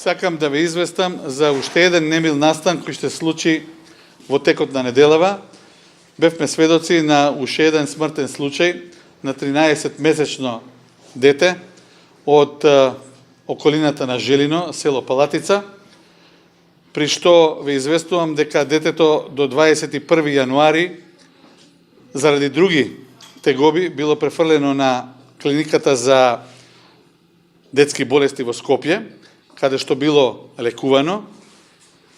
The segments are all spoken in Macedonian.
Сакам да ве известам за уште еден немил настан кој ще случи во текот на неделава. Бевме сведоци на уште еден смртен случај на 13-месечно дете од околината на Желино, село Палатица, при што ве известувам дека детето до 21 јануари заради други тегоби било префрлено на клиниката за детски болести во Скопје, каде што било лекувано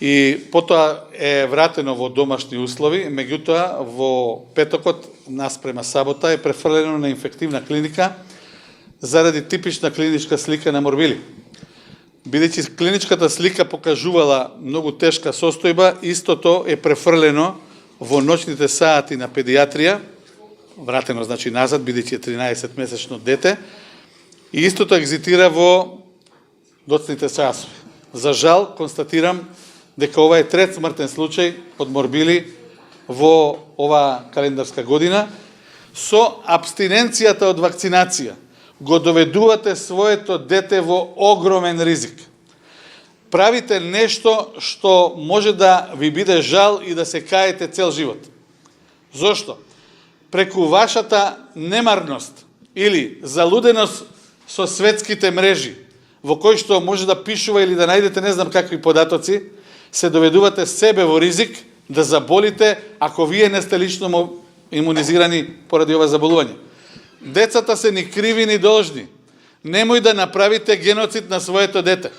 и потоа е вратено во домашни услови, меѓутоа во петокот наспрема сабота е префрлено на инфективна клиника заради типична клиничка слика на морбили. Бидејќи клиничката слика покажувала многу тешка состојба, истото е префрлено во ноќните сати на педиатрија, вратено значи назад, бидејќи е 13-месечно дете, и истото екзитира во доцните часови. За жал, констатирам дека ова е трет смртен случај од морбили во ова календарска година. Со абстиненцијата од вакцинација го доведувате своето дете во огромен ризик. Правите нешто што може да ви биде жал и да се каете цел живот. Зошто? Преку вашата немарност или залуденост со светските мрежи, во кој што може да пишува или да најдете не знам какви податоци, се доведувате себе во ризик да заболите ако вие не сте лично имунизирани поради ова заболување. Децата се ни криви ни должни. Немој да направите геноцид на своето дете.